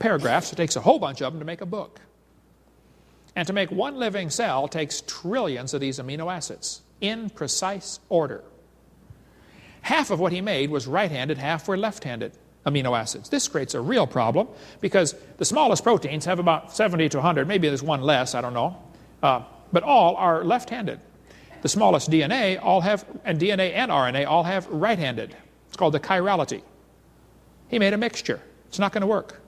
paragraphs. It takes a whole bunch of them to make a book. And to make one living cell takes trillions of these amino acids in precise order. Half of what he made was right-handed, half were left-handed amino acids. This creates a real problem because the smallest proteins have about 70 to 100. Maybe there's one less, I don't know. But all are left-handed. The smallest DNA all have, and DNA and RNA all have right-handed. It's called the chirality. He made a mixture. It's not going to work.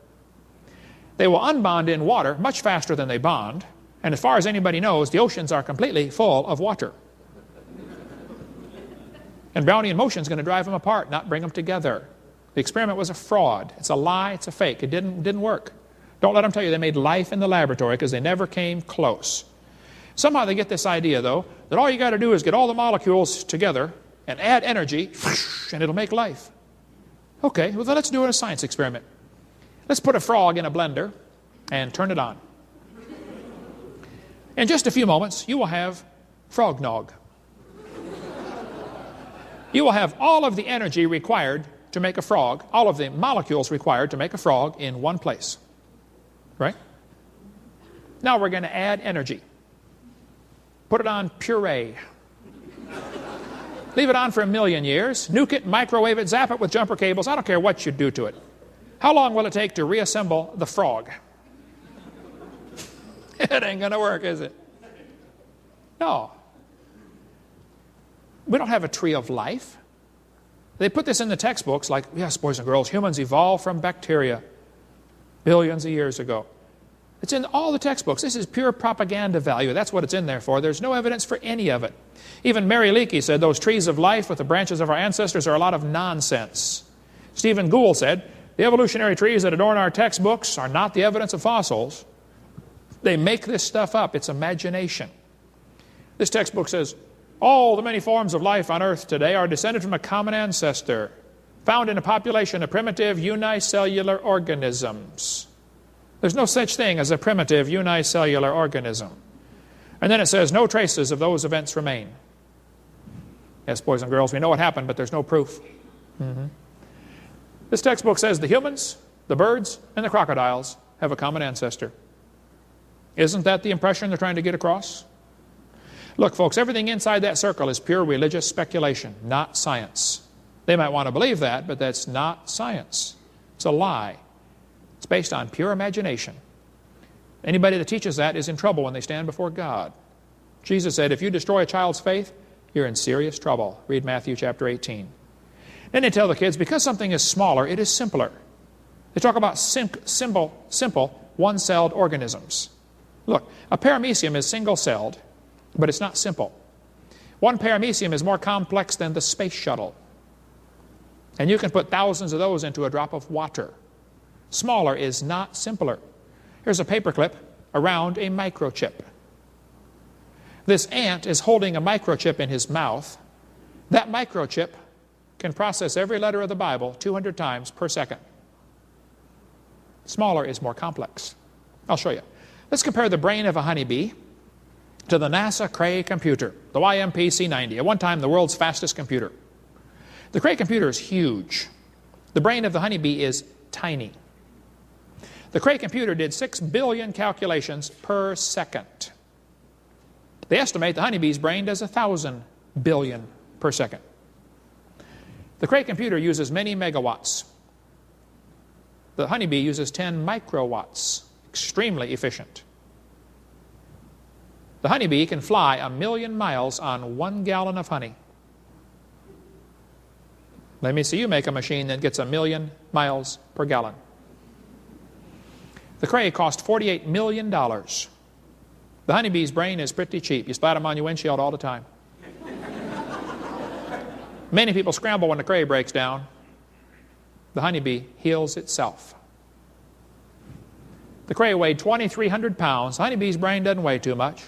They will unbond in water much faster than they bond. And as far as anybody knows, the oceans are completely full of water. And Brownian motion is going to drive them apart, not bring them together. The experiment was a fraud. It's a lie. It's a fake. It didn't work. Don't let them tell you they made life in the laboratory because they never came close. Somehow they get this idea, though, that all you got to do is get all the molecules together and add energy, and it'll make life. Okay, well, then let's do a science experiment. Let's put a frog in a blender and turn it on. In just a few moments, you will have frog nog. You will have all of the energy required to make a frog, all of the molecules required to make a frog in one place. Right? Now we're going to add energy. Put it on puree. Leave it on for 1,000,000 years. Nuke it, microwave it, zap it with jumper cables. I don't care what you do to it. How long will it take to reassemble the frog? It ain't going to work, is it? No. We don't have a tree of life. They put this in the textbooks like, yes, boys and girls, humans evolved from bacteria billions of years ago. It's in all the textbooks. This is pure propaganda value. That's what it's in there for. There's no evidence for any of it. Even Mary Leakey said those trees of life with the branches of our ancestors are a lot of nonsense. Stephen Gould said, the evolutionary trees that adorn our textbooks are not the evidence of fossils. They make this stuff up. It's imagination. This textbook says, all the many forms of life on Earth today are descended from a common ancestor, found in a population of primitive unicellular organisms. There's no such thing as a primitive unicellular organism. And then it says, no traces of those events remain. Yes, boys and girls, we know what happened, but there's no proof. This textbook says the humans, the birds, and the crocodiles have a common ancestor. Isn't that the impression they're trying to get across? Look, folks, everything inside that circle is pure religious speculation, not science. They might want to believe that, but that's not science. It's a lie. It's based on pure imagination. Anybody that teaches that is in trouble when they stand before God. Jesus said, if you destroy a child's faith, you're in serious trouble. Read Matthew chapter 18. Then they tell the kids, because something is smaller, it is simpler. They talk about simple one-celled organisms. Look, a paramecium is single-celled, but it's not simple. One paramecium is more complex than the space shuttle. And you can put thousands of those into a drop of water. Smaller is not simpler. Here's a paperclip around a microchip. This ant is holding a microchip in his mouth. That microchip can process every letter of the Bible 200 times per second. Smaller is more complex. I'll show you. Let's compare the brain of a honeybee to the NASA Cray computer, the YMP C90, at one time the world's fastest computer. The Cray computer is huge. The brain of the honeybee is tiny. The Cray computer did 6 billion calculations per second. They estimate the honeybee's brain does 1,000 billion per second. The Cray computer uses many megawatts. The honeybee uses 10 microwatts. Extremely efficient. The honeybee can fly 1,000,000 miles on 1 gallon of honey. Let me see you make a machine that gets 1,000,000 miles per gallon. The Cray cost $48 million. The honeybee's brain is pretty cheap. You splat them on your windshield all the time. Many people scramble when the Cray breaks down. The honeybee heals itself. The Cray weighed 2,300 pounds. The honeybee's brain doesn't weigh too much.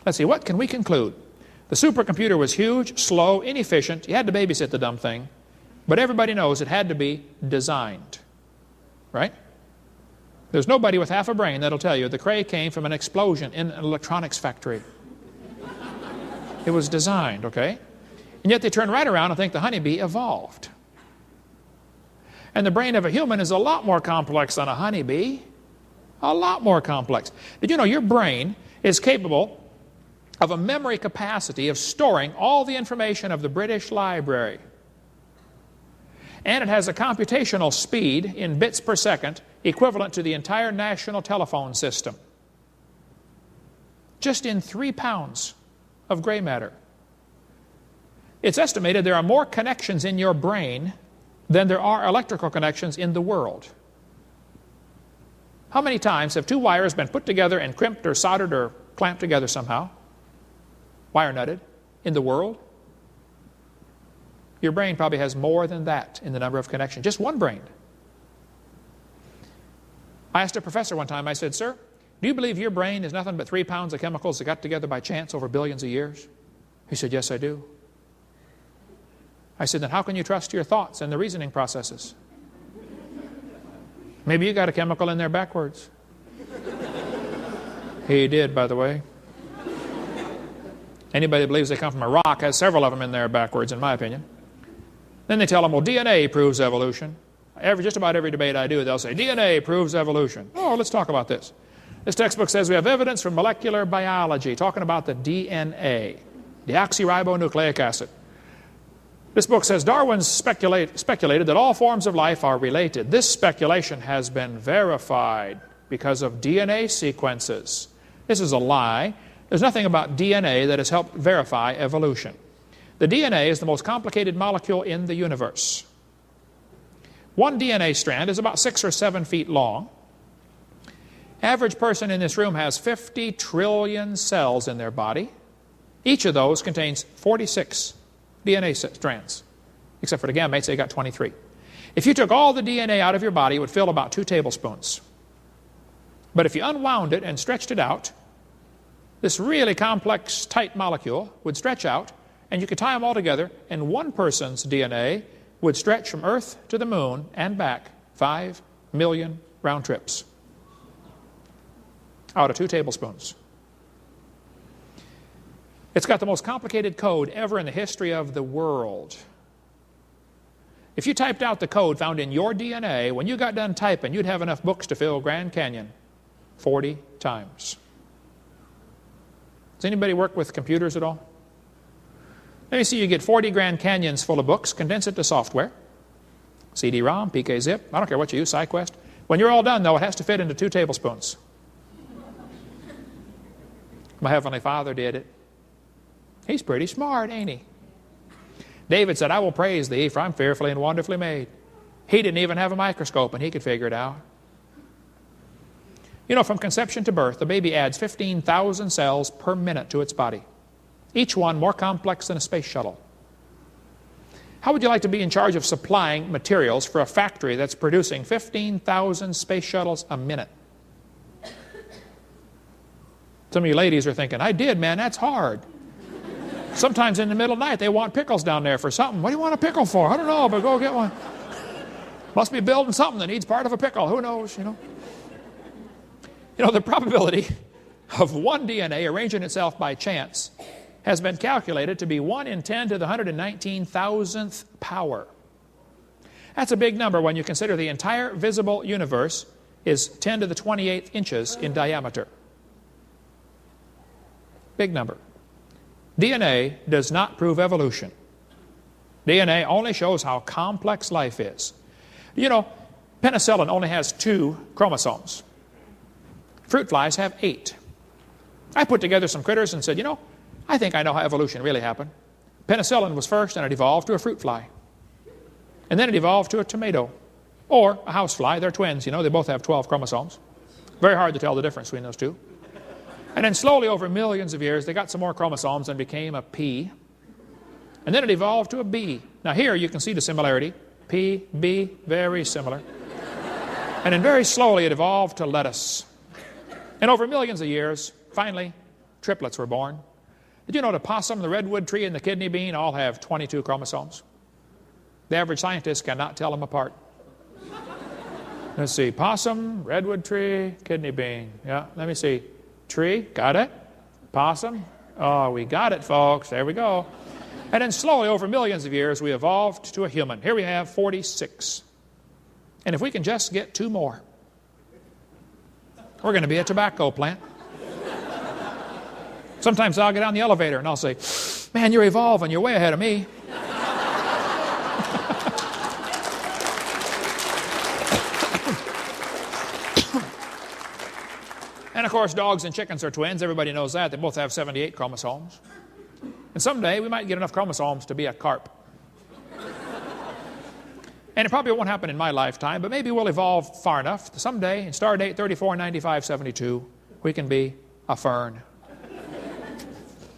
Let's see, what can we conclude? The supercomputer was huge, slow, inefficient. You had to babysit the dumb thing. But everybody knows it had to be designed. Right? There's nobody with half a brain that'll tell you the Cray came from an explosion in an electronics factory. It was designed, okay? And yet they turn right around and think the honeybee evolved. And the brain of a human is a lot more complex than a honeybee. A lot more complex. Did you know your brain is capable of a memory capacity of storing all the information of the British Library? And it has a computational speed in bits per second equivalent to the entire national telephone system. Just in 3 pounds of gray matter. It's estimated there are more connections in your brain than there are electrical connections in the world. How many times have 2 wires been put together and crimped or soldered or clamped together somehow? Wire nutted in the world? Your brain probably has more than that in the number of connections. Just one brain. I asked a professor one time, I said, "Sir, do you believe your brain is nothing but 3 pounds of chemicals that got together by chance over billions of years?" He said, "Yes, I do." I said, "Then how can you trust your thoughts and the reasoning processes? Maybe you got a chemical in there backwards." He did, by the way. Anybody that believes they come from a rock has several of them in there backwards, in my opinion. Then they tell them, well, DNA proves evolution. Just about every debate I do, they'll say, DNA proves evolution. Oh, let's talk about this. This textbook says we have evidence from molecular biology, talking about the DNA, deoxyribonucleic acid. This book says Darwin speculated that all forms of life are related. This speculation has been verified because of DNA sequences. This is a lie. There's nothing about DNA that has helped verify evolution. The DNA is the most complicated molecule in the universe. One DNA strand is about 6 or 7 feet long. Average person in this room has 50 trillion cells in their body. Each of those contains 46 DNA strands, except for the gametes, they got 23. If you took all the DNA out of your body, it would fill about 2 tablespoons. But if you unwound it and stretched it out, this really complex, tight molecule would stretch out, and you could tie them all together, and one person's DNA would stretch from Earth to the moon and back 5 million round trips out of 2 tablespoons. It's got the most complicated code ever in the history of the world. If you typed out the code found in your DNA, when you got done typing, you'd have enough books to fill Grand Canyon 40 times. Does anybody work with computers at all? Let me see you get 40 Grand Canyons full of books, condense it to software. CD-ROM, PK-zip, I don't care what you use, SciQuest. When you're all done, though, it has to fit into 2 tablespoons. My Heavenly Father did it. He's pretty smart, ain't he? David said, I will praise thee, for I'm fearfully and wonderfully made. He didn't even have a microscope, and he could figure it out. You know, from conception to birth, the baby adds 15,000 cells per minute to its body, each one more complex than a space shuttle. How would you like to be in charge of supplying materials for a factory that's producing 15,000 space shuttles a minute? Some of you ladies are thinking, I did, man, that's hard. Sometimes in the middle of the night, they want pickles down there for something. What do you want a pickle for? I don't know, but go get one. Must be building something that needs part of a pickle. Who knows, you know? You know, the probability of one DNA arranging itself by chance has been calculated to be 1 in 10 to the 119,000th power. That's a big number when you consider the entire visible universe is 10 to the 28th inches in diameter. Big number. DNA does not prove evolution. DNA only shows how complex life is. You know, penicillin only has 2 chromosomes. Fruit flies have 8. I put together some critters and said, you know, I think I know how evolution really happened. Penicillin was first, and it evolved to a fruit fly. And then it evolved to a tomato. Or a housefly. They're twins, you know, they both have 12 chromosomes. Very hard to tell the difference between those two. And then slowly over millions of years, they got some more chromosomes and became a pea. And then it evolved to a bee. Now here you can see the similarity. P, B, very similar. And then very slowly it evolved to lettuce. And over millions of years, finally, triplets were born. Did you know the possum, the redwood tree, and the kidney bean all have 22 chromosomes? The average scientist cannot tell them apart. Let's see, possum, redwood tree, kidney bean. Yeah, let me see. Tree, got it. Possum, oh, we got it, folks. There we go. And then slowly, over millions of years, we evolved to a human. Here we have 46. And if we can just get 2 more, we're going to be a tobacco plant. Sometimes I'll get on the elevator and I'll say, man, you're evolving. You're way ahead of me. And of course, dogs and chickens are twins. Everybody knows that. They both have 78 chromosomes. And someday we might get enough chromosomes to be a carp. And it probably won't happen in my lifetime, but maybe we'll evolve far enough. Someday, in star date 349572, we can be a fern.